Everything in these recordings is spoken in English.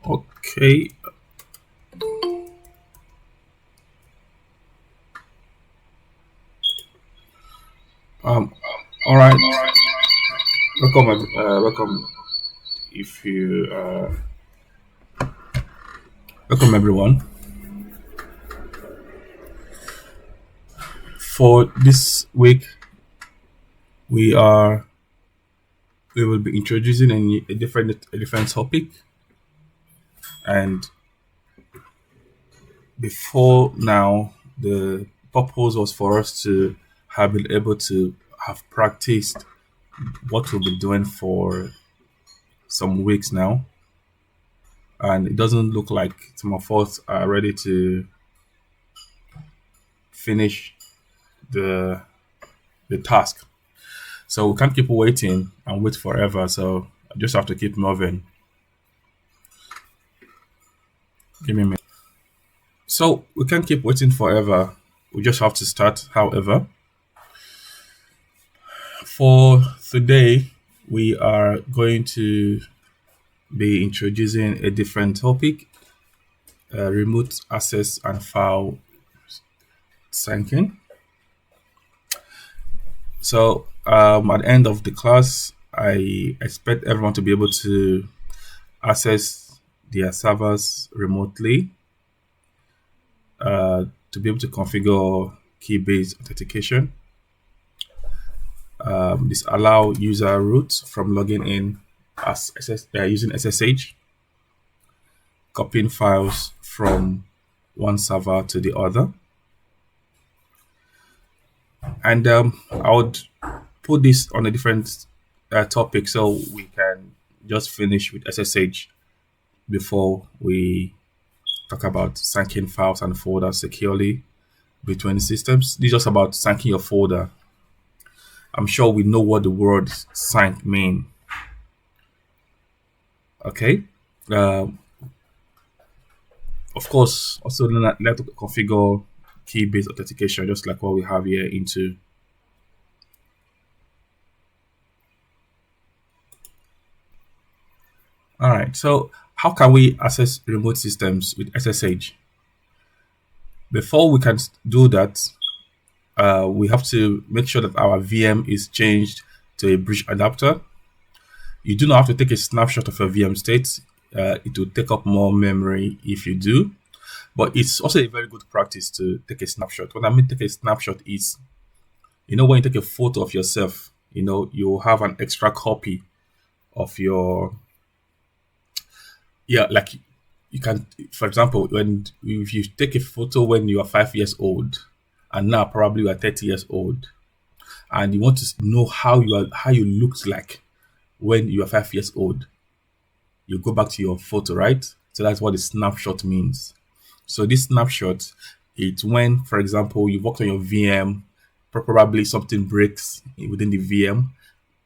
Okay. Um. All right. Welcome. Welcome. If you. Welcome everyone. For this week, we are. We will be introducing a different topic, and before now, the purpose was for us to have been able to have practiced what we'll be doing for some weeks now, and it doesn't look like some of us are ready to finish the the task. So we can't keep waiting and wait forever. So I just have to keep moving. Give me a minute. So we can't keep waiting forever. We just have to start. However, for today, we are going to be introducing a different topic: remote access and file syncing. So at the end of the class, I expect everyone to be able to access their servers remotely, to be able to configure key-based authentication. This allow user root from logging in as using SSH, copying files from one server to the other. And I would put this on a different topic so we can just finish with SSH before we talk about syncing files and folders securely between systems. This is just about syncing your folder. I'm sure we know what the word sync mean. Okay. Um, of course, also let to configure key-based authentication, just like what we have here into. All right. So how can we access remote systems with SSH? Before we can do that, we have to make sure that our VM is changed to a bridge adapter. You do not have to take a snapshot of your VM state. It will take up more memory if you do, but it's also a very good practice to take a snapshot. When I mean take a snapshot is, when you take a photo of yourself, you have an extra copy of your, yeah, like you can, for example, when if you take a photo when you are 5 years old, and now probably you are 30 years old, and you want to know how you looked like when you are 5 years old, you go back to your photo, right? So that's what the snapshot means. So this snapshot, it's when, for example, you worked on your VM, probably something breaks within the VM.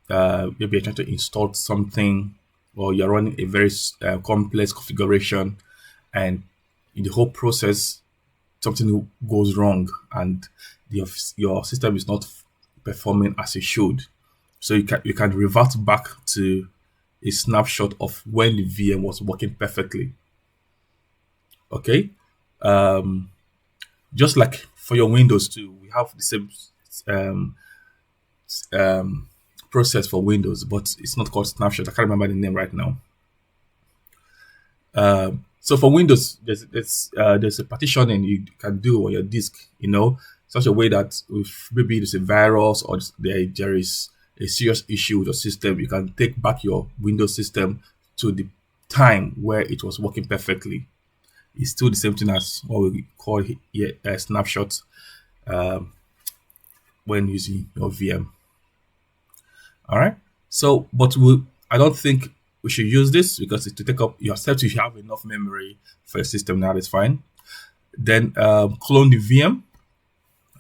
Maybe you're trying to install something, or you're running a very complex configuration, and in the whole process, something goes wrong, and your system is not performing as it should. So you can revert back to a snapshot of when the VM was working perfectly. Okay. Um, just like for your Windows too, we have the same um, um, process for Windows, but it's not called snapshot. I can't remember the name right now. So for Windows, there's a partitioning you can do on your disk, such a way that if maybe there's a virus or there is a serious issue with your system, you can take back your Windows system to the time where it was working perfectly. It's still the same thing as what we call here a snapshot um, when using your VM. All right. So, I don't think we should use this because it to take up yourself. If you have enough memory for your system, now that's fine. Then clone the VM.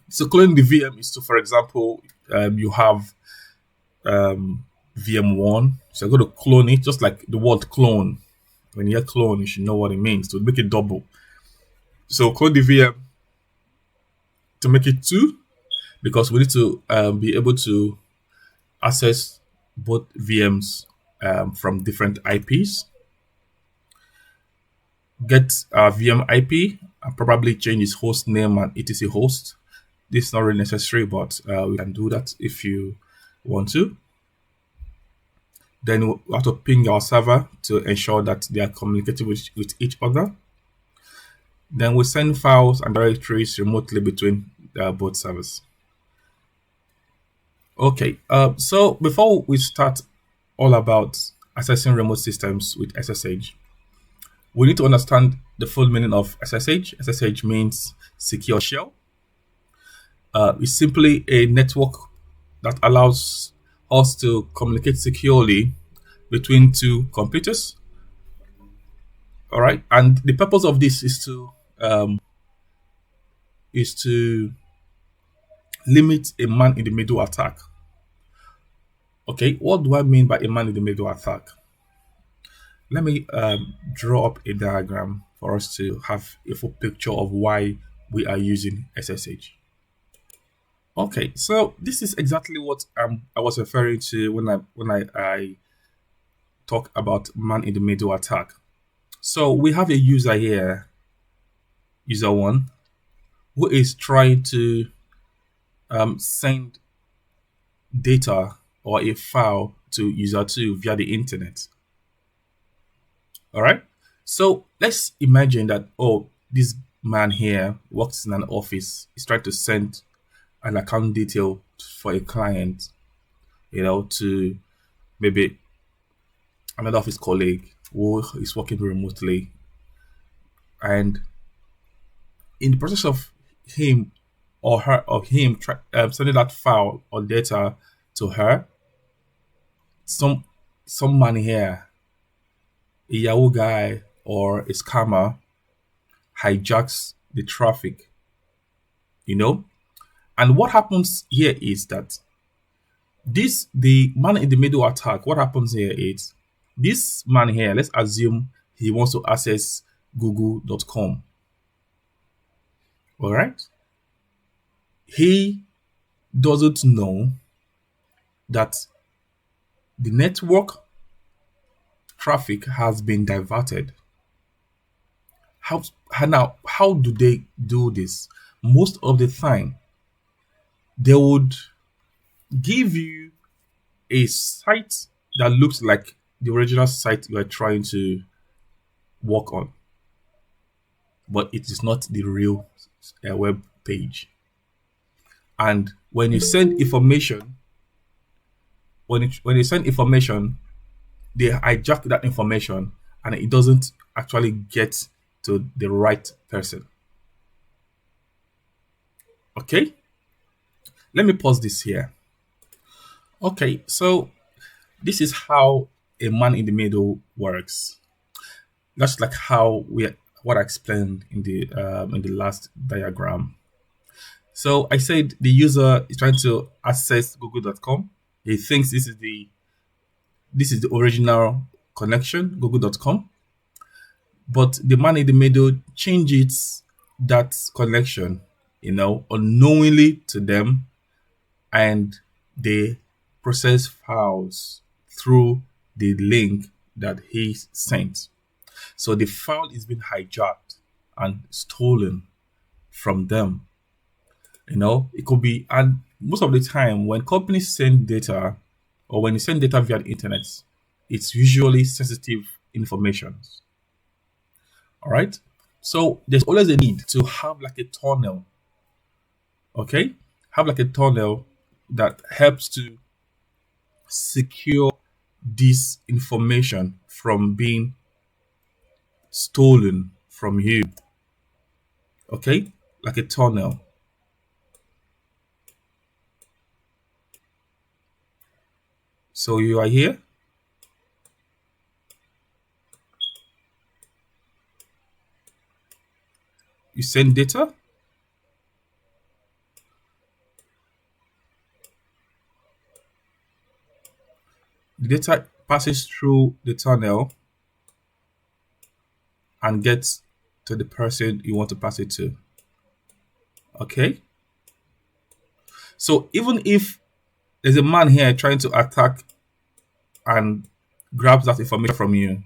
So cloning the VM is to, for example, you have VM1. So I'm going to clone it, just like the word clone. When you hear clone, you should know what it means to make it double. So clone the VM to make it two, because we need to be able to access both VMs from different IPs. get a VM IP, and probably change his host name and etc host. This is not really necessary, but we can do that if you want to. Then we have to ping our server to ensure that they are communicating with each other. Then we send files and directories remotely between both servers. Okay, so before we start all about accessing remote systems with SSH, we need to understand the full meaning of SSH. SSH means secure shell. It's simply a network that allows us to communicate securely between two computers. All right, and the purpose of this is to limit a man in the middle attack. Okay, what do I mean by a man in the middle attack? Let me draw up a diagram for us to have a full picture of why we are using SSH. Okay, so this is exactly what I was referring to when I talk about man in the middle attack. So we have a user here, user one, who is trying to send data or a file to user two via the internet. All right. So let's imagine that, oh, this man here works in an office. He's trying to send an account detail for a client, to maybe another office colleague who is working remotely. And in the process of him or her or him sending that file or data to her, some man here, a Yahoo guy or a scammer, hijacks the traffic, you know. And what happens here is that the man in the middle attack, what happens here is this man here, let's assume he wants to access google.com. All right. He doesn't know that the network traffic has been diverted. How do they do this? Most of the time, they would give you a site that looks like the original site you are trying to work on, but it is not the real web page. And when you send information, when you send information, they hijack that information and it doesn't actually get to the right person. Okay, let me pause this here. Okay, so this is how a man in the middle works. That's like how we what I explained in the last diagram. So I said the user is trying to access google.com. He thinks this is the original connection, google.com. But the man in the middle changes that connection, unknowingly to them, and they process files through the link that he sent. So the file is being hijacked and stolen from them. It could be, and most of the time when companies send data or when you send data via the internet, it's usually sensitive information. All right. So there's always a need to have like a tunnel. Okay. Have like a tunnel that helps to secure this information from being stolen from you. Okay. Like a tunnel. So you are here. You send data. The data passes through the tunnel and gets to the person you want to pass it to. Okay. So even if there's a man here trying to attack and grab that information from you,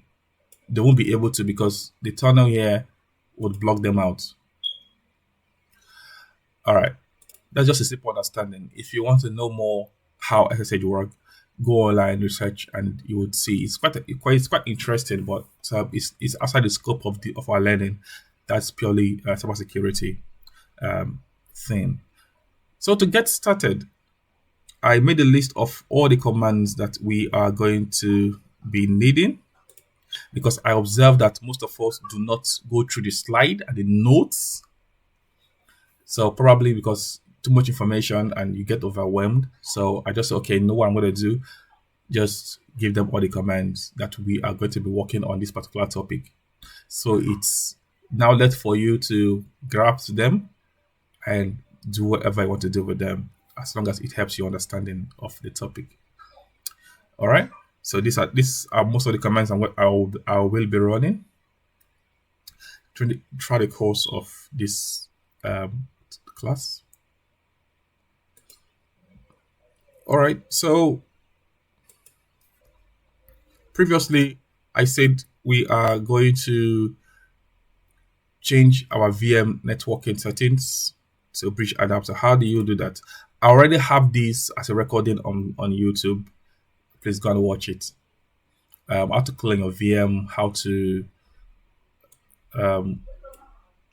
they won't be able to because the tunnel here would block them out. All right. That's just a simple understanding. If you want to know more how SSH work, go online, research, and you would see it's quite interesting, but it's outside the scope of the of our learning. That's purely cybersecurity thing. So to get started, I made a list of all the commands that we are going to be needing because I observed that most of us do not go through the slide and the notes. So probably because too much information and you get overwhelmed. So I just said, okay, know what I'm going to do. Just give them all the commands that we are going to be working on this particular topic. So it's now left for you to grasp them and do whatever you want to do with them, as long as it helps your understanding of the topic. All right. So these are most of the commands and what I will be running through the course of this class. All right. So previously, I said we are going to change our VM networking settings to bridge adapter. How do you do that? I already have this as a recording on YouTube. Please go and watch it. How to clean your VM, how to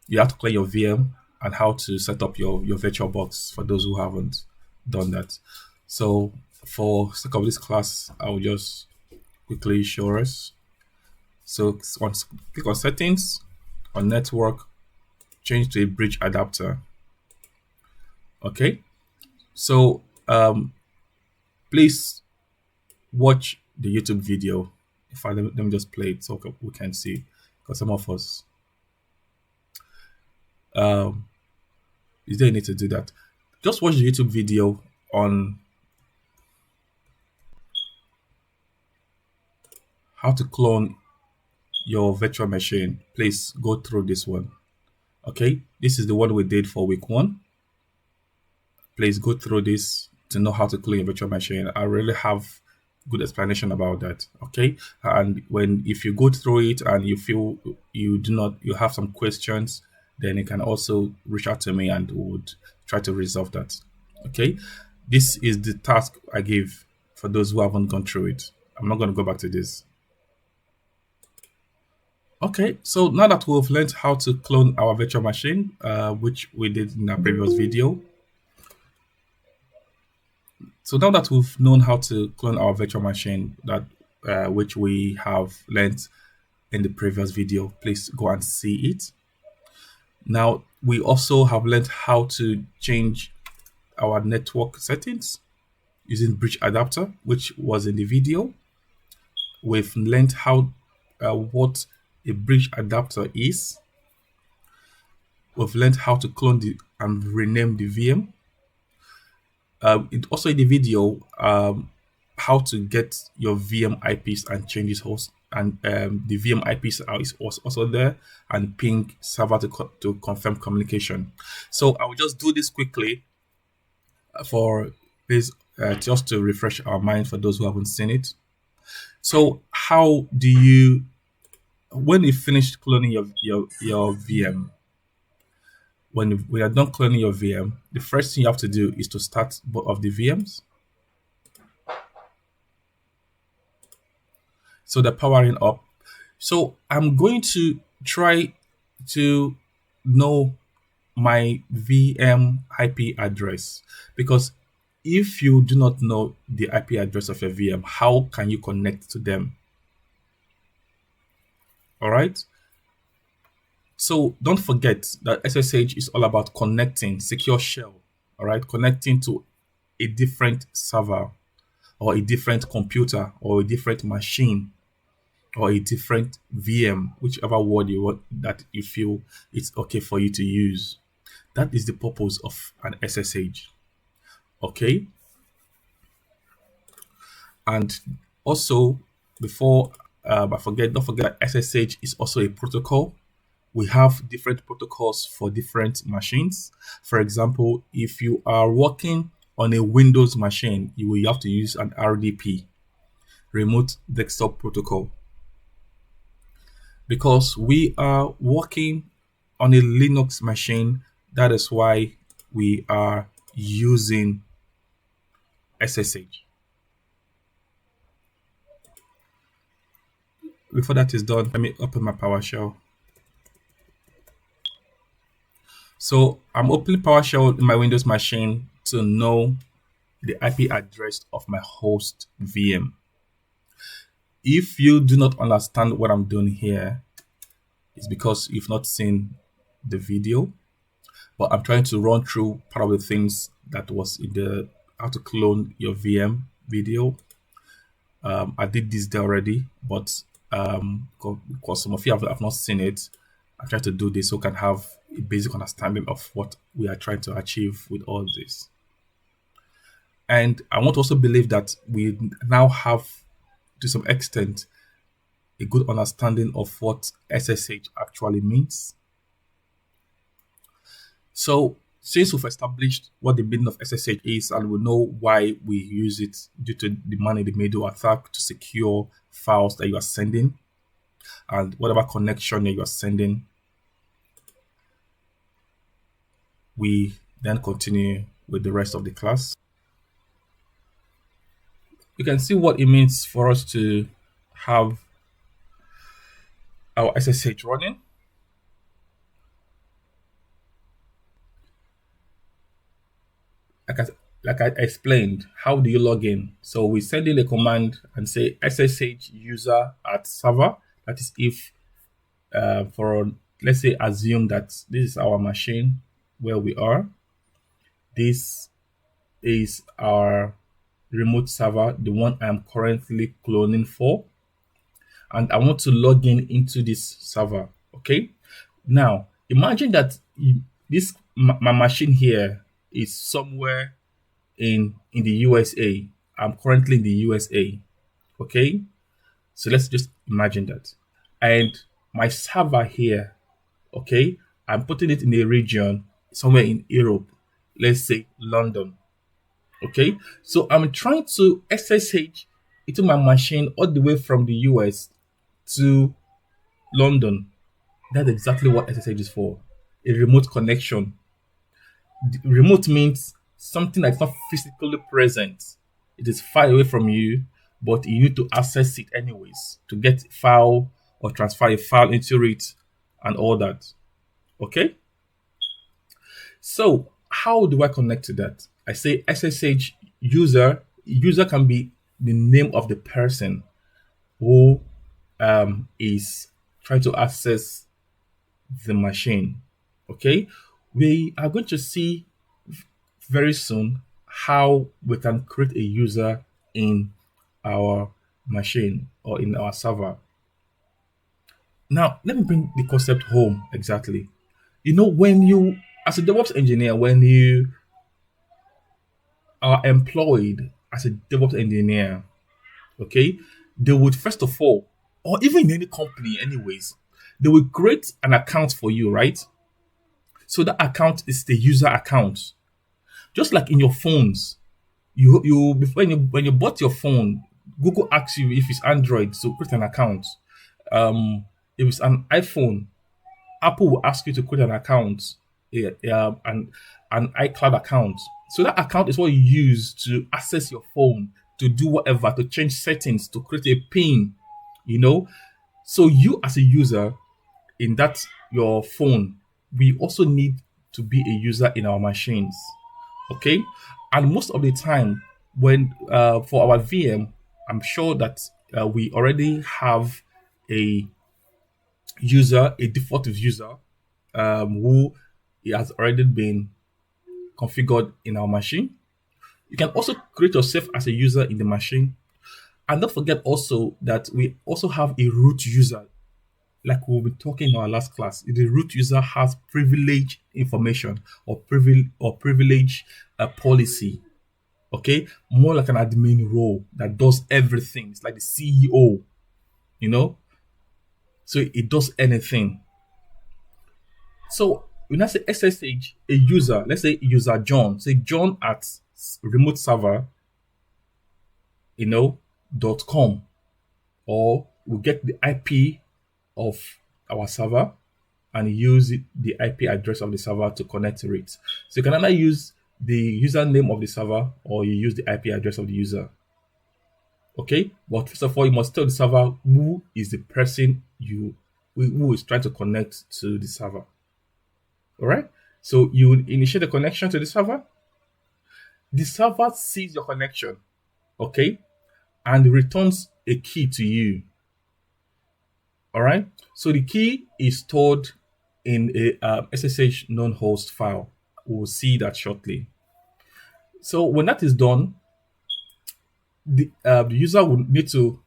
you have to clear your VM and how to set up your virtual box for those who haven't done that. So for sake of this class, I will just quickly show us. So once click on settings, on network, change to a bridge adapter. Okay. So please watch the YouTube video. If I let me just play it so we can see, because some of us is there a need to do that? Just watch the YouTube video on how to clone your virtual machine. Please go through this one. Okay, this is the one we did for week 1. Please go through this to know how to clone your virtual machine. I really have good explanation about that. Okay, and if you go through it and you feel you have some questions, then you can also reach out to me and would try to resolve that. Okay, this is the task I give for those who haven't gone through it. I'm not going to go back to this. Okay, so now that we've learned how to clone our virtual machine, which we did in our previous video. So now that we've known how to clone our virtual machine, which we have learned in the previous video, please go and see it. Now, we also have learned how to change our network settings using bridge adapter, which was in the video. We've learned how what a bridge adapter is. We've learned how to clone and rename the VM. Also in the video, how to get your VM IPs and change its host, and the VM IPs is also there, and ping server to confirm communication. So I will just do this quickly for this, just to refresh our mind for those who haven't seen it. So how do you, when you finish cloning your VM, when we are done cloning your VM, the first thing you have to do is to start both of the VMs. So they're powering up. So I'm going to try to know my VM IP address, because if you do not know the IP address of your VM, how can you connect to them? All right. So don't forget that SSH is all about connecting, secure shell. All right, connecting to a different server or a different computer or a different machine or a different VM, whichever word you want that you feel it's okay for you to use. That is the purpose of an SSH. Okay. And also, before I forget, don't forget that SSH is also a protocol. We have different protocols for different machines. For example, if you are working on a Windows machine, you will have to use an RDP, remote desktop protocol. because we are working on a Linux machine. That is why we are using SSH. Before that is done, let me open my PowerShell. So I'm opening PowerShell in my Windows machine to know the IP address of my host VM. If you do not understand what I'm doing here, it's because you've not seen the video. But I'm trying to run through part of the things that was in the how to clone your VM video. I did this there already, but because some of you have not seen it, I try to do this so can have a basic understanding of what we are trying to achieve with all this. And I want to also believe that we now have, to some extent, a good understanding of what SSH actually means. So, since we've established what the meaning of SSH is and we know why we use it due to the man-in-the-middle attack to secure files that you are sending and whatever connection that you are sending, we then continue with the rest of the class. You can see what it means for us to have our SSH running. Like I, like I explained, how do you log in? So we send in a command and say SSH user at server. That is if, let's say, assume that this is our machine where we are. This is our remote server, the one I'm currently cloning for. And I want to log in into this server. Okay. Now, imagine that my machine here is somewhere in the USA. I'm currently in the USA. Okay. So let's just imagine that. And my server here, okay, I'm putting it in a region somewhere in Europe. Let's say London. Okay. So I'm trying to SSH into my machine all the way from the US to London. That's exactly what SSH is for. A remote connection. Remote means something that's not physically present. It is far away from you, but you need to access it anyways to get a file or transfer a file into it and all that. Okay? So, how do I connect to that? I say SSH user. User can be the name of the person who is trying to access the machine. Okay? We are going to see very soon how we can create a user in our machine or in our server. Now, let me bring the concept home exactly. You know, when you, as a DevOps engineer, when you are employed as a DevOps engineer, okay, they would first of all, or even in any company, anyways, they will create an account for you, right? So that account is the user account. Just like in your phones, when you bought your phone, Google asks you if it's Android, so create an account. If it's an iPhone, Apple will ask you to create an account, an iCloud account. So that account is what you use to access your phone, to do whatever, to change settings, to create a PIN. You know, so you as a user in that your phone, we also need to be a user in our machines. Okay, and most of the time when for our VM, I'm sure that we already have a user, a default user, who has already been configured in our machine. You can also create yourself as a user in the machine, and don't forget also that we also have a root user, like we'll be talking in our last class. The root user has privilege information or privilege policy. Okay, more like an admin role that does everything. It's like the CEO, you know, so it does anything. So when I say SSH, a user, let's say user John, say John at remote server, .com, or we get the IP of our server and use the IP address of the server to connect to it. So you can either use the username of the server or you use the IP address of the user. Okay, but first of all, you must tell the server who is the person who is trying to connect to the server. All right. So you will initiate the connection to the server. The server sees your connection, okay, and returns a key to you. All right. So the key is stored in a SSH known host file. We'll see that shortly. So when that is done, the user will need to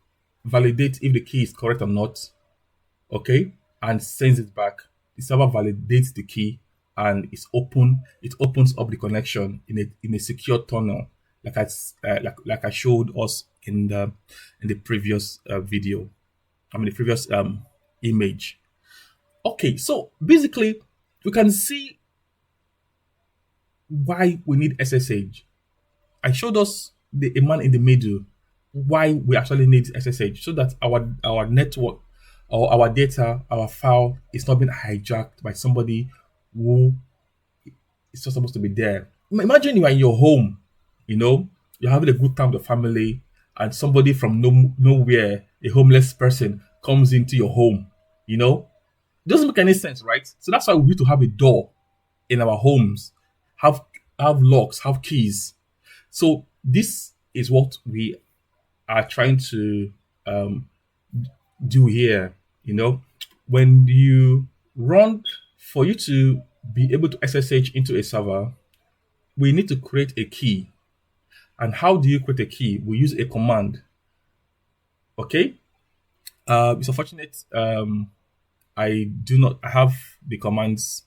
validate if the key is correct or not, okay, and sends it back. The server validates the key and it's open. It opens up the connection in a secure tunnel, like I showed us in the previous video. I mean the previous image. Okay, so basically we can see why we need SSH. I showed us the a man in the middle why we actually need SSH so that our network or our data, our file is not being hijacked by somebody who is not supposed to be there. Imagine you are in your home, you're having a good time with the family, and somebody from nowhere, a homeless person, comes into your home. It doesn't make any sense, right? So that's why we need to have a door in our homes, have locks, have keys. So this is what we are trying to do here. When you run, for you to be able to SSH into a server, we need to create a key. And how do you create a key? We use a command. Okay. It's unfortunate. I do not have the commands.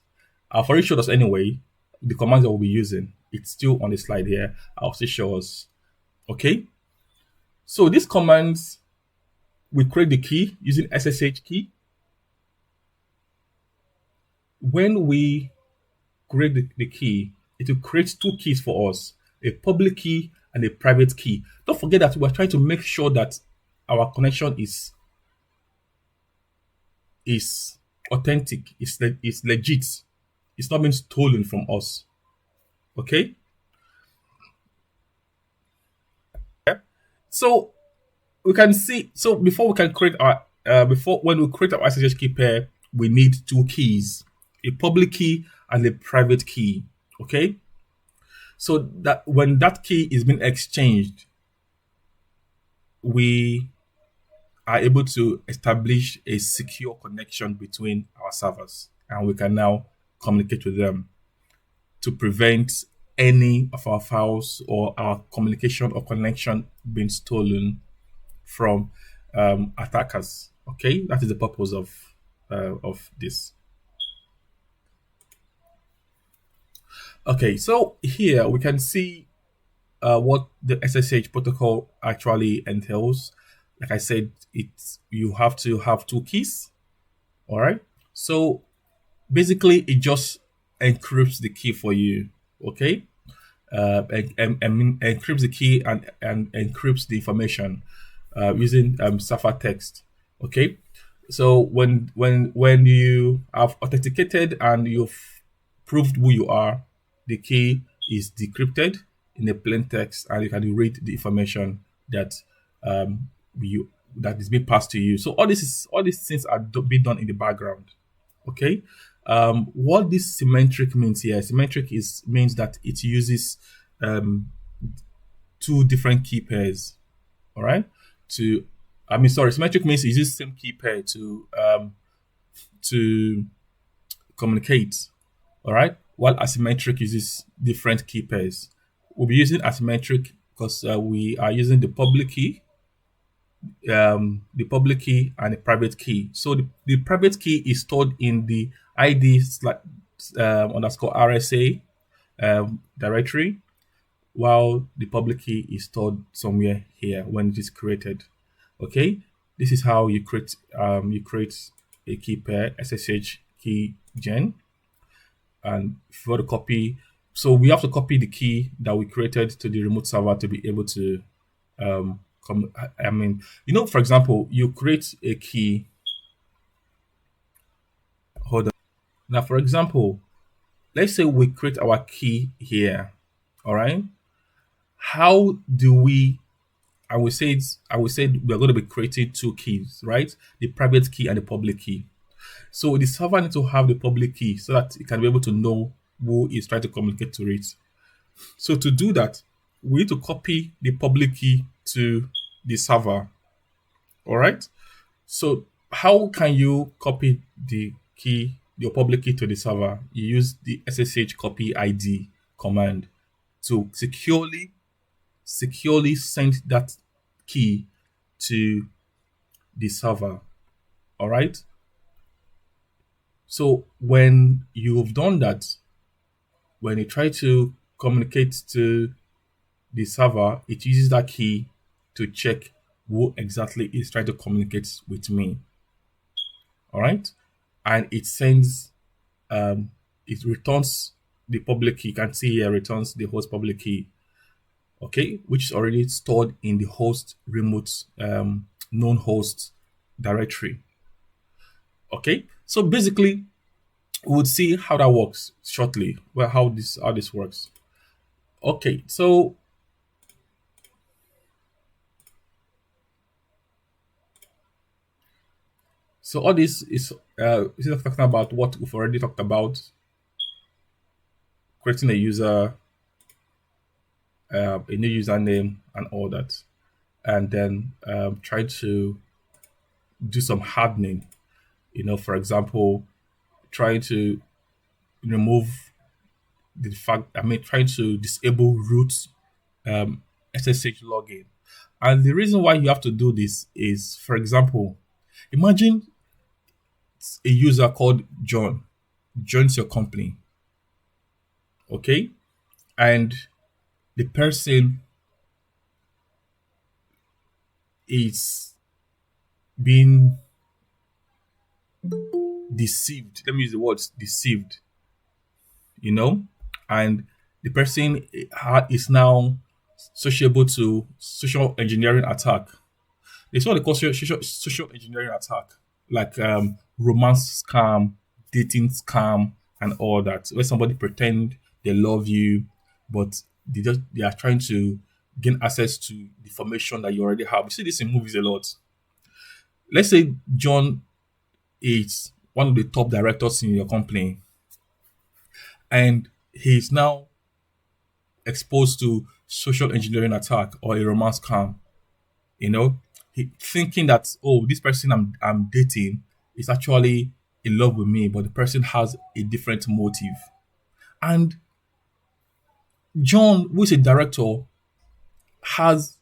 I've already showed us anyway the commands that we'll be using. It's still on the slide here. I'll still show us. Okay. So these commands, we create the key using SSH key. When we create the key, it will create two keys for us, a public key and a private key. Don't forget that we're trying to make sure that our connection is authentic, it's legit. It's not being stolen from us. Okay? So we can see, so before we can create when we create our SSH key pair, we need two keys, a public key and a private key. Okay. So that when that key is being exchanged, we are able to establish a secure connection between our servers, and we can now communicate with them to prevent any of our files or our communication or connection being stolen from attackers. Okay, that is the purpose of this. Okay, so here we can see what the SSH protocol actually entails. Like I said, you have to have two keys. All right. So basically, it just encrypts the key for you. Okay. Encrypts the key and encrypts the information using ciphertext. Okay. So when you have authenticated and you've proved who you are, the key is decrypted in a plain text, and you can read the information that that is being passed to you. So all these things are being done in the background. Okay. What this symmetric means here, means that it uses two different key pairs. All right. Symmetric means it uses same key pair to communicate. All right. While asymmetric uses different key pairs. We'll be using asymmetric because we are using the public key and the private key. So the private key is stored in the ID underscore RSA directory, while the public key is stored somewhere here when it is created. Okay, this is how you create a key pair, SSH key gen. And if you want to copy, so we have to copy the key that we created to the remote server to be able to for example, you create a key Now, for example, let's say we create our key here. All right. How do we? I will say we're going to be creating two keys, right? The private key and the public key. So the server needs to have the public key so that it can be able to know who is trying to communicate to it. So to do that, we need to copy the public key to the server. All right. So how can you copy the key, your public key to the server? You use the ssh-copy-id command to securely send that key to the server. All right. So when you've done that, when you try to communicate to the server, it uses that key to check who exactly is trying to communicate with me. All right. And it sends, it returns the public key. You can see here, returns the host public key, okay, which is already stored in the host remote known host directory. Okay. So basically, we would see how that works shortly. Well, how this works. Okay, so all this is talking about what we've already talked about: creating a new username, and all that, and then try to do some hardening. For example, trying to remove the fact. I mean, trying to disable root SSH login. And the reason why you have to do this is, for example, imagine a user called John joins your company, okay, and the person is being deceived. Let me use the words deceived, you know, and the person is now sociable to social engineering attack. It's what they call social engineering attack, like romance scam, dating scam, and all that, where somebody pretend they love you, but they are trying to gain access to the information that you already have. You see this in movies a lot. Let's say John is one of the top directors in your company, and he's now exposed to social engineering attack or a romance scam. You know, he thinking that, oh, this person I'm dating is actually in love with me, but the person has a different motive. And John, who is a director, has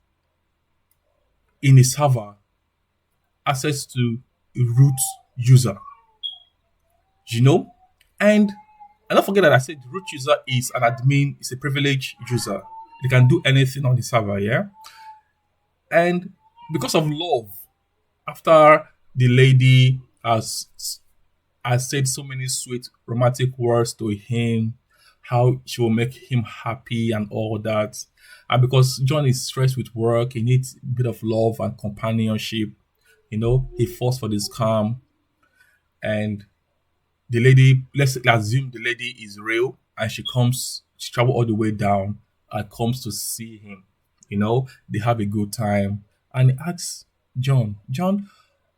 in his server access to a root user, you know? And don't forget that I said the root user is an admin, is a privileged user. They can do anything on the server, yeah? And because of love, after the lady has said so many sweet romantic words to him, how she will make him happy and all that. And because John is stressed with work, he needs a bit of love and companionship. He falls for this calm. And the lady, let's assume the lady is real and she travel all the way down and comes to see him. They have a good time. And he asks John,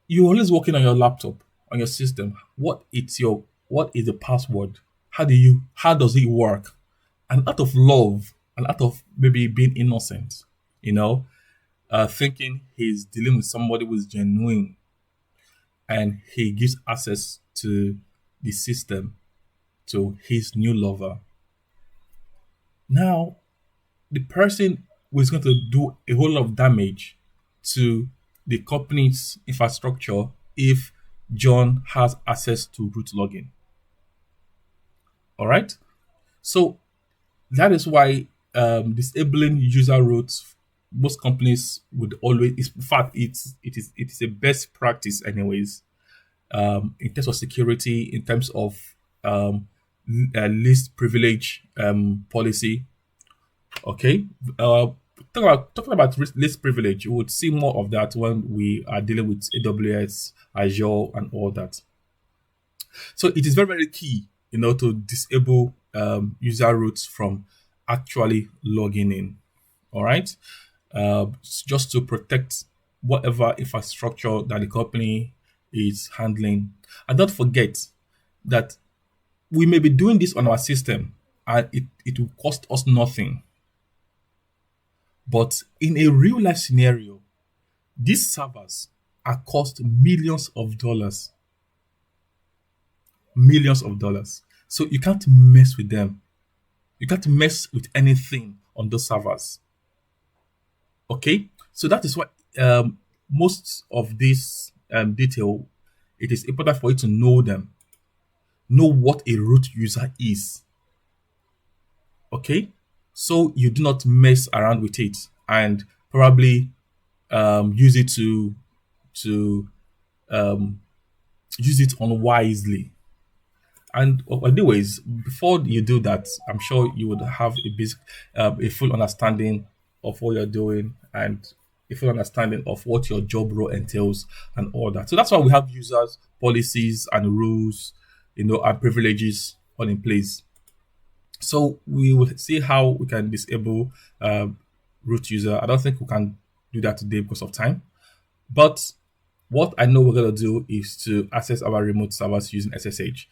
you're always working on your laptop, on your system. What is the password? How does it work? And out of love, and out of maybe being innocent, thinking he's dealing with somebody who is genuine, and he gives access to the system to his new lover. Now, the person who is going to do a whole lot of damage to the company's infrastructure if John has access to root login. All right. So that is why disabling user root, most companies would always. In fact, it is a best practice, anyways. In terms of security, in terms of least privilege policy. Okay. Talking about least privilege, you would see more of that when we are dealing with AWS, Azure, and all that. So it is very, very key, to disable user root from actually logging in. All right. Just to protect whatever infrastructure that the company is handling. And don't forget that we may be doing this on our system and it will cost us nothing. But in a real life scenario, these servers are cost millions of dollars, millions of dollars. So you can't mess with them. You can't mess with anything on those servers. Okay, so that is why most of this detail, it is important for you to know them, know what a root user is. Okay, so you do not mess around with it and probably use it to um, use it unwisely. And anyways, before you do that, I'm sure you would have a full understanding of what you're doing and a full understanding of what your job role entails and all that. So that's why we have users, policies, and rules, and privileges all in place. So we will see how we can disable root user. I don't think we can do that today because of time, but what I know we're going to do is to access our remote servers using SSH.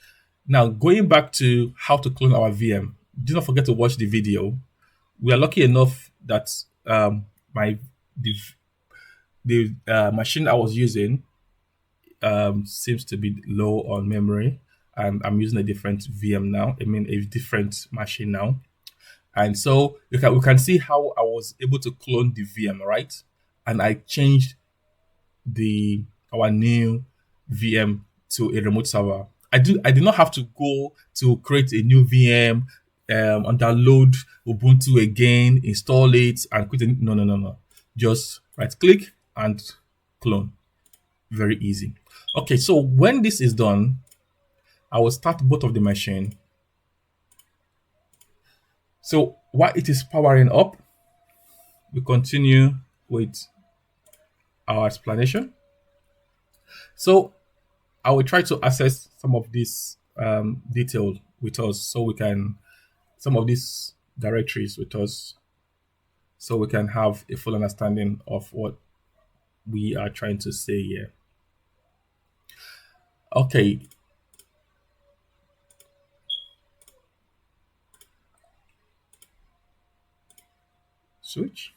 Now, going back to how to clone our VM, do not forget to watch the video. We are lucky enough that my the machine I was using seems to be low on memory, and I'm using a different VM now. I mean, a different machine now. And so we can see how I was able to clone the VM, right? And I changed the our new VM to a remote server. I did not have to go to create a new VM and download Ubuntu again, install it, and create a no, no, no, no. Just right click and clone. Very easy. Okay, so when this is done, I will start both of the machine. So while it is powering up, we continue with our explanation. So I will try to access some of this detail with us so we can, some of these directories with us so we can have a full understanding of what we are trying to say here. Okay, switch.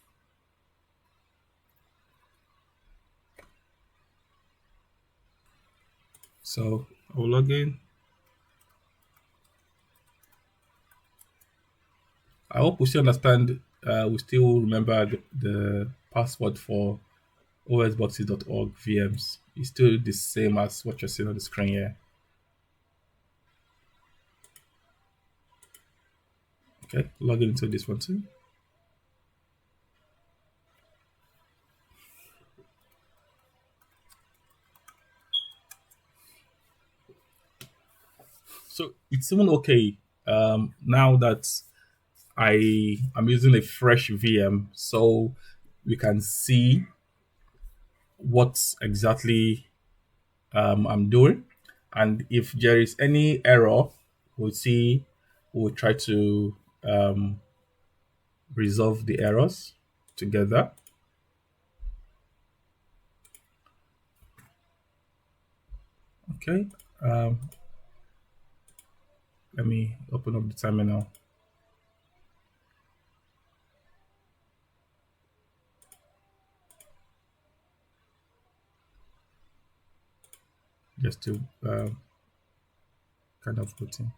So I'll log in. I hope we still understand. We still remember the password for osboxes.org VMs. It's still the same as what you're seeing on the screen here. Okay, log into this one too. So it's even okay now that I am using a fresh VM, so we can see what exactly I'm doing, and if there is any error, we'll see. We'll try to resolve the errors together. Okay, um, let me open up the terminal just to kind of put in.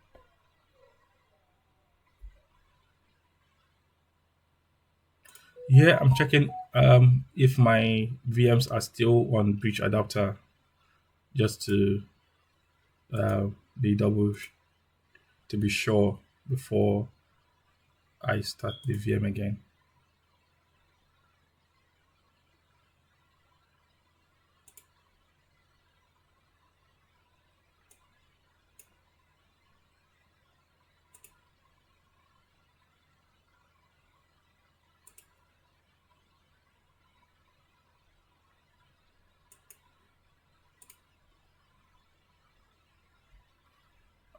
Yeah, I'm checking if my VMs are still on bridge adapter just to uh, be double to be sure before I start the VM again.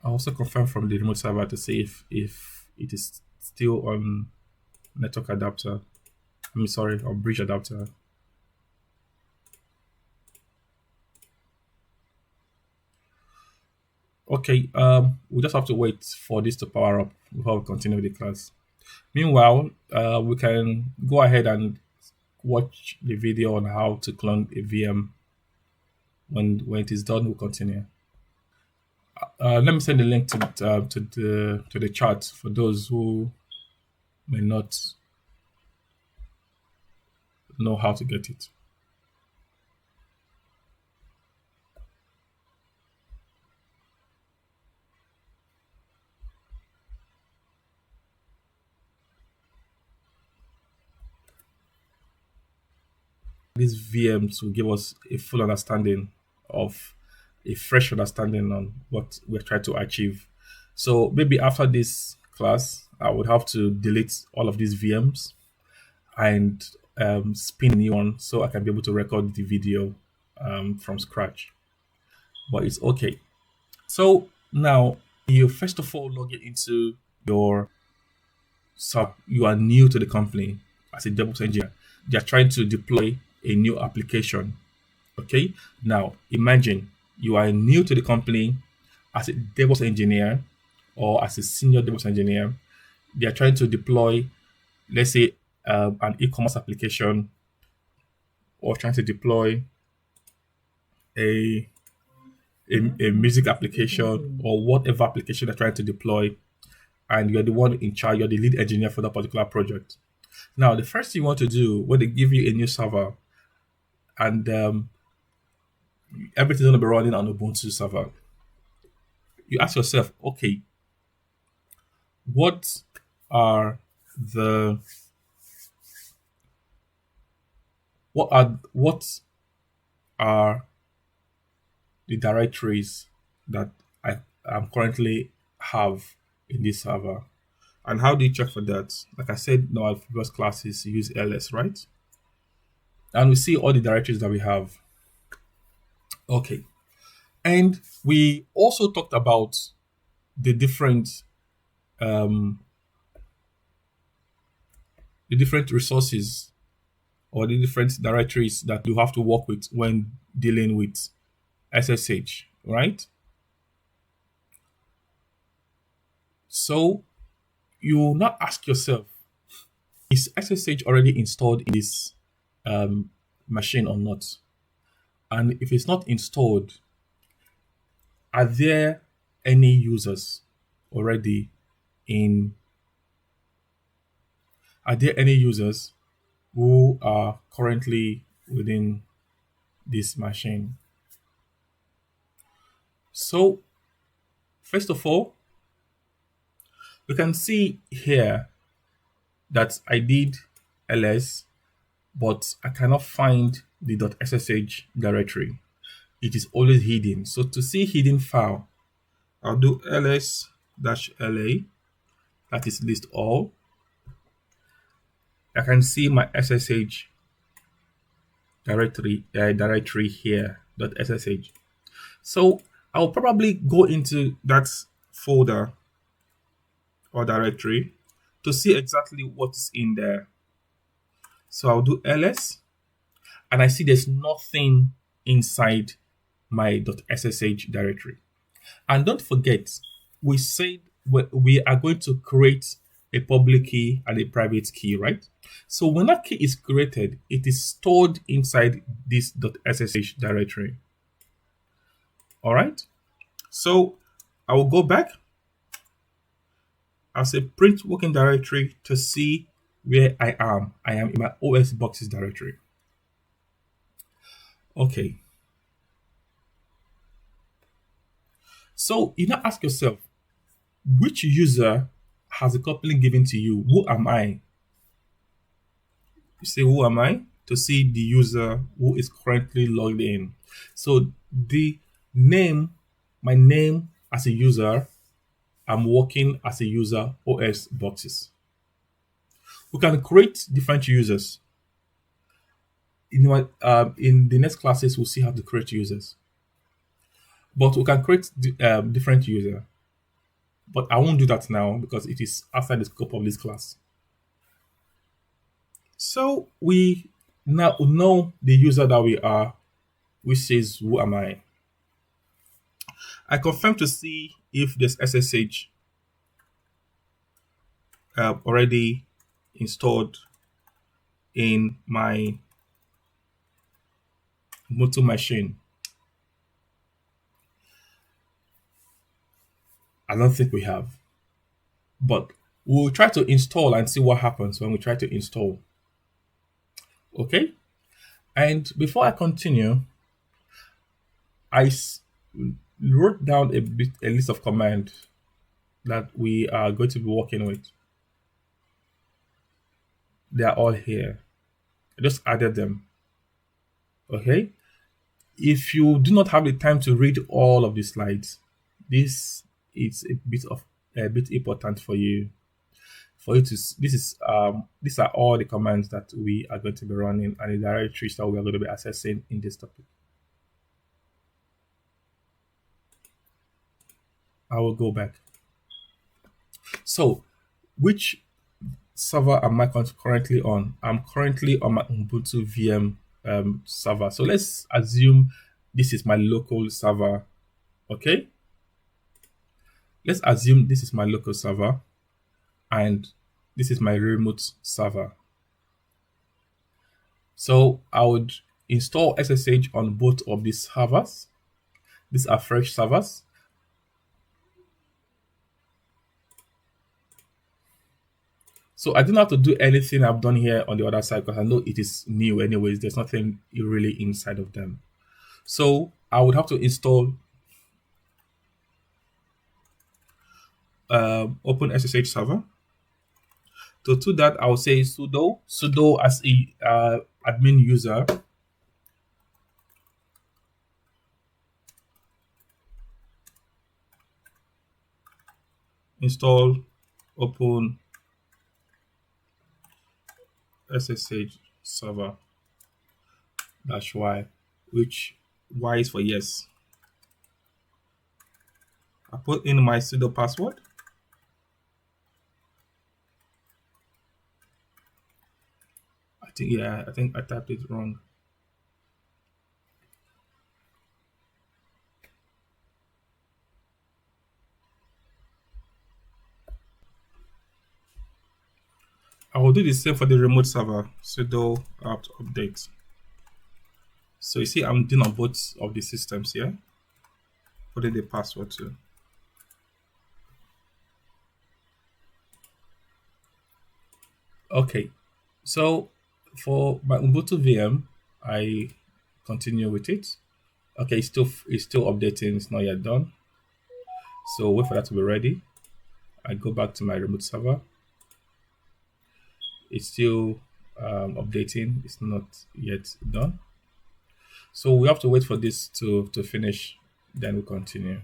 I also confirm from the remote server to see if it is still on network adapter. I'm sorry, or bridge adapter. Okay, we just have to wait for this to power up before we continue with the class. Meanwhile, we can go ahead and watch the video on how to clone a VM. When it is done, we'll continue. Let me send the link to the chat for those who may not know how to get it. These VMs will give us a full understanding of a fresh understanding on what we're trying to achieve. So maybe after this class, I would have to delete all of these VMs and spin a new one so I can be able to record the video from scratch. But it's okay. So now you first of all log in into your sub. You are new to the company as a DevOps engineer. They are trying to deploy a new application. Okay. Now imagine you are new to the company as a DevOps engineer or as a senior DevOps engineer. They are trying to deploy, let's say, an e-commerce application, or trying to deploy a, a music application, or whatever application they're trying to deploy, and you're the one in charge, you're the lead engineer for that particular project. Now, the first thing you want to do when they give you a new server and everything's going to be running on Ubuntu server, you ask yourself, okay, what are the what are the directories that I am currently have in this server? And how do you check for that? Like I said in our previous classes, you use ls, right? And we see all the directories that we have. Okay. And we also talked about the different um, resources or the different directories that you have to work with when dealing with SSH, right? So you will not ask yourself, is SSH already installed in this machine or not? And if it's not installed, are there any users already in? Are there any users who are currently within this machine? So, first of all, we can see here that I did ls, but I cannot find the .ssh directory. It is always hidden. So to see hidden file, I'll do ls-la, that is list all. I can see my ssh directory here, .ssh. So I'll probably go into that folder or directory to see exactly what's in there. So I'll do ls, and I see there's nothing inside my .ssh directory. And don't forget, we said we are going to create a public key and a private key, right? So when that key is created, it is stored inside this .ssh directory. All right. So I will go back. I'll say print working directory to see where I am. I am in my OS boxes directory. Okay. So you now ask yourself, which user has a coupling given to you? Who am I? You say, who am I? To see the user who is currently logged in. So the name, my name as a user, I'm working as a user OS boxes. We can create different users. In the next classes, we'll see how to create users. But we can create different user. But I won't do that now because it is outside the scope of this class. So we now know the user that we are, which says, who am I? I confirm to see if there's SSH already installed in my Ubuntu machine. I don't think we have, but we'll try to install and see what happens when we try to install. Okay. And before I continue, I wrote down a list of commands that we are going to be working with. They are all here. I just added them. Okay. If you do not have the time to read all of the slides, this is a bit important for you. For you to these are all the commands that we are going to be running and the directories that we are going to be accessing in this topic. I will go back. So, which server am I currently on? I'm currently on my Ubuntu VM server. So let's assume this is my local server. Okay. Let's assume this is my local server and this is my remote server. So I would install SSH on both of these servers. These are fresh servers. So I don't have to do anything I've done here on the other side because I know it is new anyways. There's nothing really inside of them. So I would have to install open SSH server. To do that, I will say sudo as a admin user. Install open SSH server -y, which y is for yes. I put in my sudo password. I think I typed it wrong. I will do the same for the remote server, sudo apt update. So you see I'm doing on both of the systems here. Put in the password too. Okay, so for my Ubuntu VM, I continue with it. Okay, it's still updating. It's not yet done. So wait for that to be ready. I go back to my remote server. It's still updating. It's not yet done. So we have to wait for this to finish. Then we continue.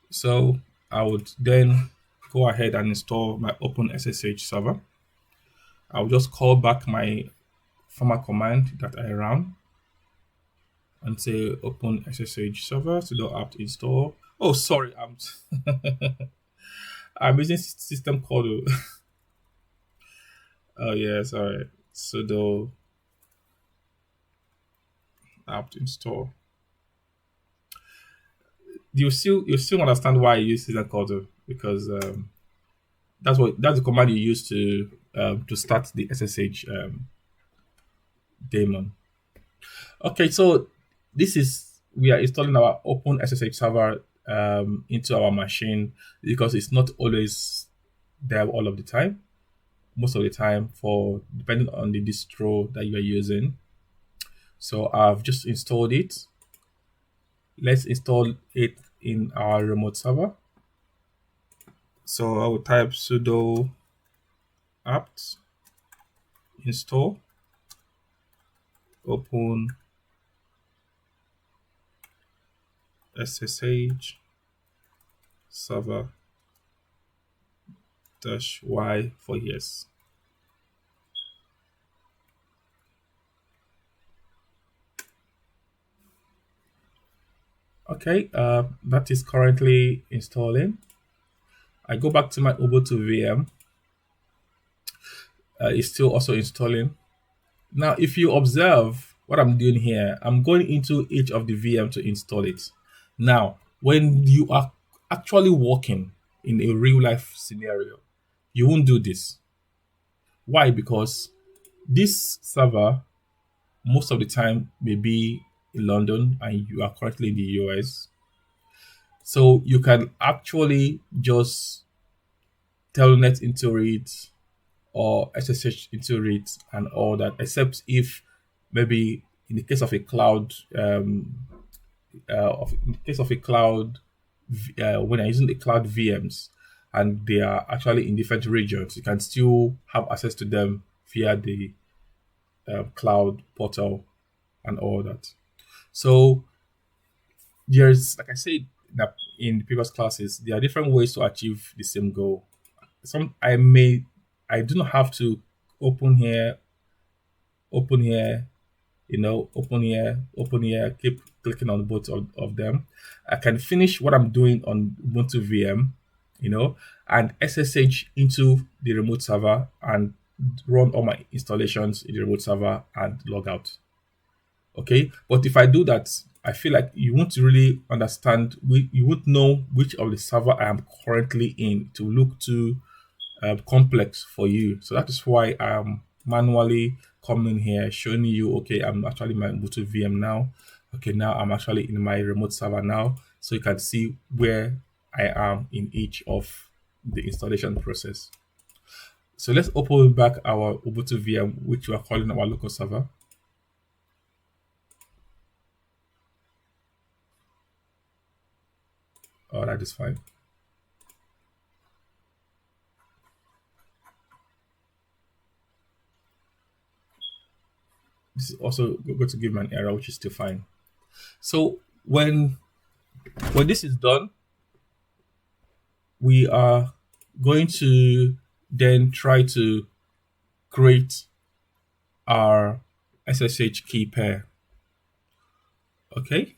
So I would then go ahead and install my open SSH server. I'll just call back my former command that I ran and say open SSH server sudo apt install. Oh, sorry, I'm using system call. Oh yeah, sorry. Sudo apt install. You still understand why I use system call because that's the command you use to start the SSH daemon. Okay, so we are installing our open SSH server into our machine because it's not always there all of the time. Most of the time, for depending on the distro that you are using. So I've just installed it. Let's install it in our remote server. So I will type sudo apt install open ssh server -y for yes. Okay, that is currently installing. I go back to my Ubuntu VM. It's still also installing. Now, if you observe what I'm doing here, I'm going into each of the VM to install it. Now, when you are actually working in a real life scenario, you won't do this. Why? Because this server most of the time may be in London and you are currently in the US. So you can actually just telnet into it or SSH into it and all that, except if maybe in the case of a cloud, in the case of a cloud, when you're using the cloud VMs and they are actually in different regions, you can still have access to them via the cloud portal and all that. So there's, like I said that in the previous classes, there are different ways to achieve the same goal. I do not have to open here, open here, open here, keep clicking on both of them. I can finish what I'm doing on Ubuntu VM, and SSH into the remote server and run all my installations in the remote server and log out. Okay, but if I do that, I feel like you won't really understand. You won't know which of the server I am currently in to look to complex for you. So that is why I'm manually coming here, showing you, okay, I'm actually in my Ubuntu VM now. Okay, now I'm actually in my remote server now. So you can see where I am in each of the installation process. So let's open back our Ubuntu VM, which we are calling our local server. Oh, that is fine. This is also going to give me an error, which is still fine. So when this is done, we are going to then try to create our SSH key pair. Okay.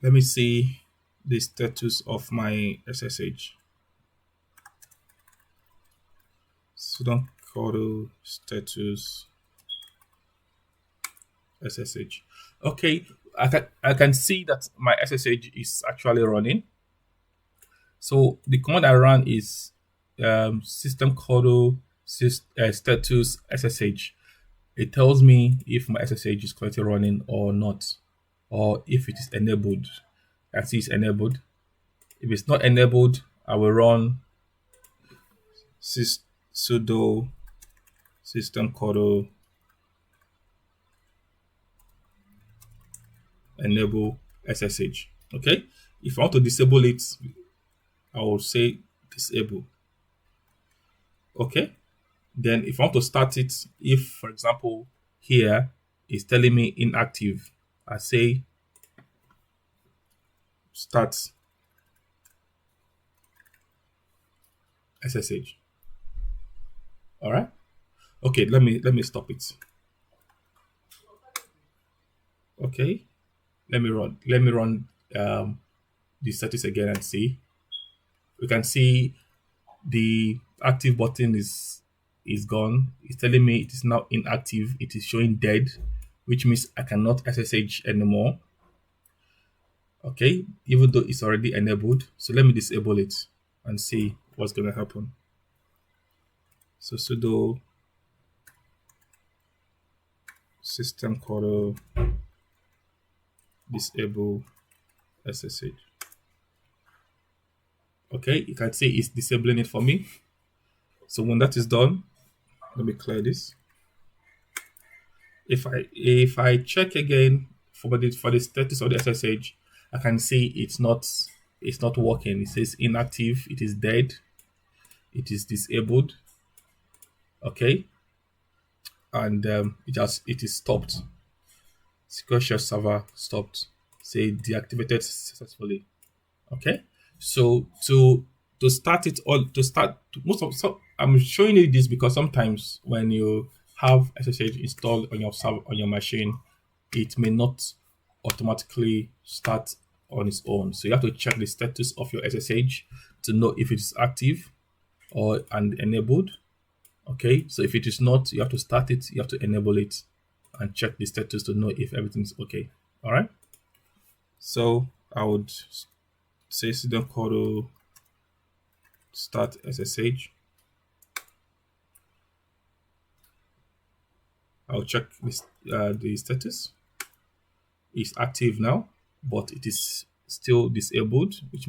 Let me see the status of my SSH. Sudo call status SSH. Okay, I can see that my SSH is actually running. So the command I ran is system call status SSH. It tells me if my SSH is currently running or not, or if it is enabled. I see it's enabled. If it's not enabled, I will run sudo system call enable SSH. Okay. If I want to disable it, I will say disable. Okay. Then if I want to start it, if for example here it's telling me inactive, I say start SSH. All right. Okay, let me stop it. Okay. Let me run the status again and see. We can see the active button is gone. It's telling me it is now inactive. It is showing dead, which means I cannot SSH anymore. Okay, even though it's already enabled. So let me disable it and see what's going to happen. So sudo system call disable SSH. Okay, you can see it's disabling it for me. So when that is done, let me clear this. If I check again for the status of the SSH, I can see it's not working. It says inactive. It is dead. It is disabled. Okay, and it is stopped. Secure share server stopped. Say deactivated successfully. Okay, so to start it all, to start most of, so I'm showing you this because sometimes when you have SSH installed on your on your machine, it may not automatically start on its own. So you have to check the status of your SSH to know if it is active or and enabled. Okay, so if it is not, you have to start it, you have to enable it and check the status to know if everything is okay. All right. So I would say sudo start SSH. I'll check this, the status is active now, but it is still disabled, which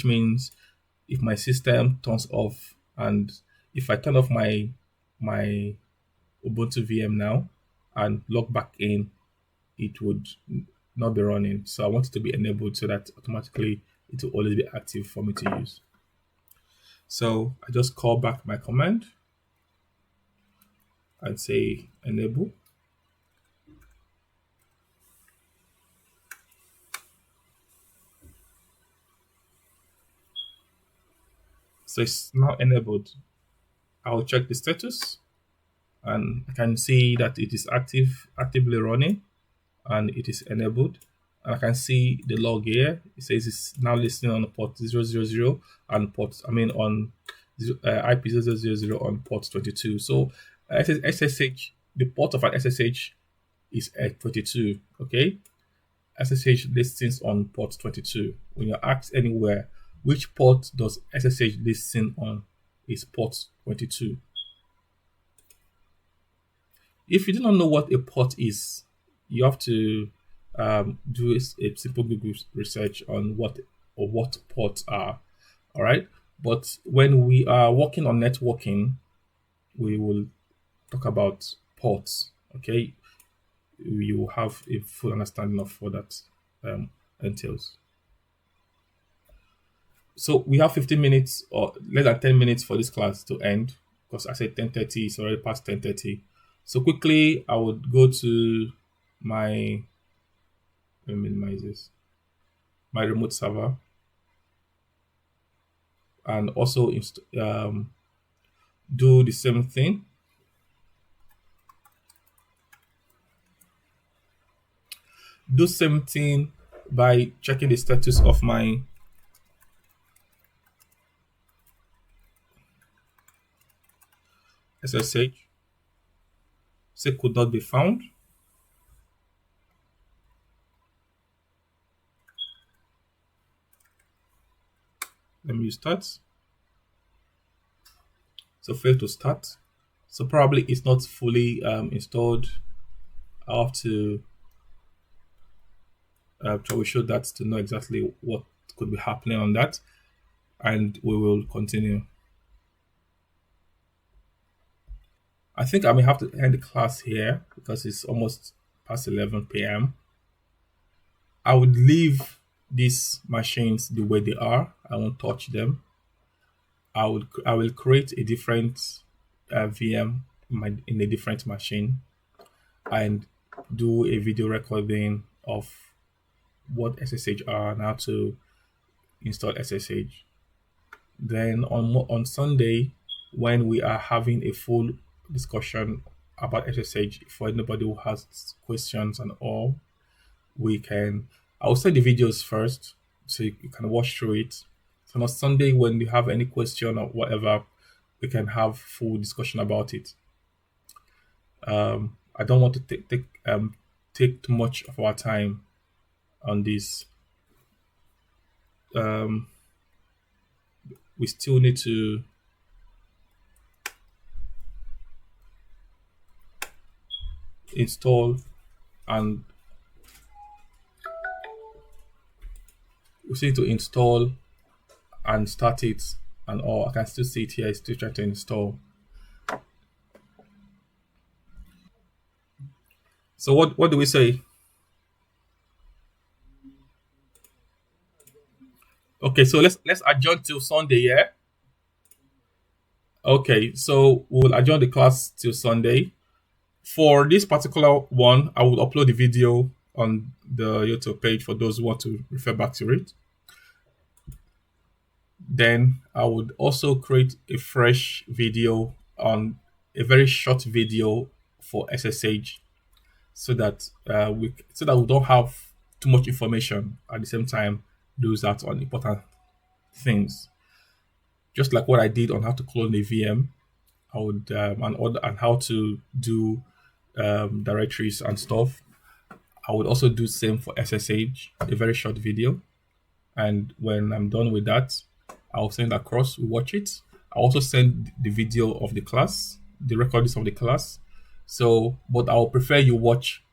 means if my system turns off and if I turn off my Ubuntu VM now and log back in, it would not be running. So I want it to be enabled so that automatically it will always be active for me to use. So I just call back my command and say enable. So it's now enabled. I'll check the status and I can see that it is actively running and it is enabled. And I can see the log here. It says it's now listening on port 000 and on IP 000 on port 22. So SSH, the port of an SSH is at 22. Okay, SSH listens on port 22. When you're asked anywhere, which port does SSH listen on? Is port 22. If you do not know what a port is, you have to do a simple Google research on what ports are. All right. But when we are working on networking, we will talk about ports. Okay. You will have a full understanding of what that entails. So we have 15 minutes or less than 10 minutes for this class to end because I said 10:30, it's already past 10:30. So quickly, I would go to my, let me minimize this, my remote server and also do the same thing. Do same thing by checking the status of my SSH. Say could not be found. Let me start. So fail to start. So probably it's not fully installed. I'll have to troubleshoot that to know exactly what could be happening on that, and we will continue. I think I may have to end the class here because it's almost past 11 p.m. I would leave these machines the way they are. I won't touch them. I will create a different VM in a different machine and do a video recording of what SSH are and how to install SSH. Then on Sunday, when we are having a full discussion about SSH, for anybody who has questions and all, I'll send the videos first so you can watch through it. So on Sunday, when you have any question or whatever, we can have full discussion about it. I don't want to take too much of our time on this. We still need to install and start it and all. I can still see it here. It's still trying to install. So what do we say? Okay, so let's adjourn till Sunday, yeah? Okay, so we'll adjourn the class till Sunday. For this particular one, I will upload the video on the YouTube page for those who want to refer back to it. Then I would also create a fresh video on a very short video for SSH so that we don't have too much information at the same time. Those that on important things, just like what I did on how to clone a VM. I would and how to do directories and stuff. I would also do same for SSH, a very short video. And when I'm done with that, I'll send across. We watch it. I also send the video of the class, the recordings of the class. So, but I will prefer you watch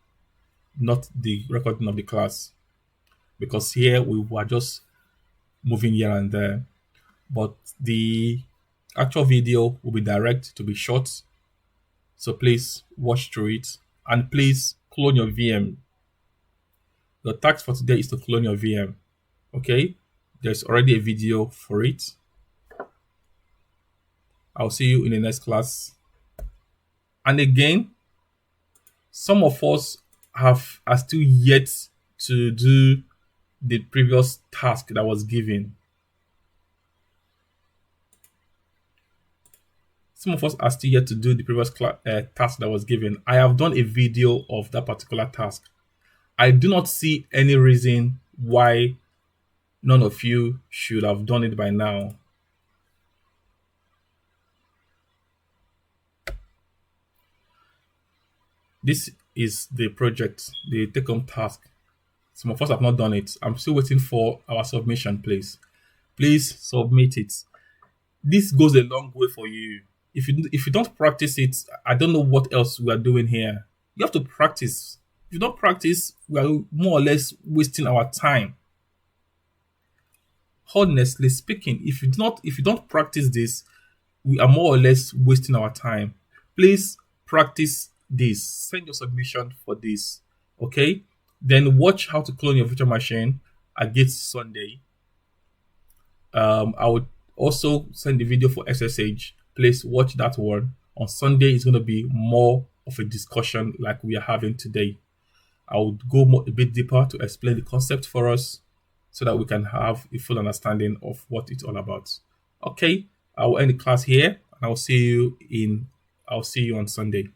not the recording of the class, because here we were just moving here and there. But the actual video will be direct to be short. So please watch through it and please clone your VM. The task for today is to clone your VM. Okay, there's already a video for it. I'll see you in the next class. And again, some of us are still yet to do the previous task that was given. Some of us are still yet to do the previous task that was given. I have done a video of that particular task. I do not see any reason why none of you should have done it by now. This is the project, the take-home task. Some of us have not done it. I'm still waiting for our submission, please. Please submit it. This goes a long way for you. If you don't practice it, I don't know what else we are doing here. You have to practice. If you don't practice, we are more or less wasting our time. Honestly speaking, if you don't practice this, we are more or less wasting our time. Please practice this. Send your submission for this. Okay? Then watch how to clone your virtual machine against Sunday. I would also send the video for SSH. Please watch that one. On Sunday, it's going to be more of a discussion like we are having today. I would go a bit deeper to explain the concept for us so that we can have a full understanding of what it's all about. Okay, I will end the class here and I'll see you on Sunday.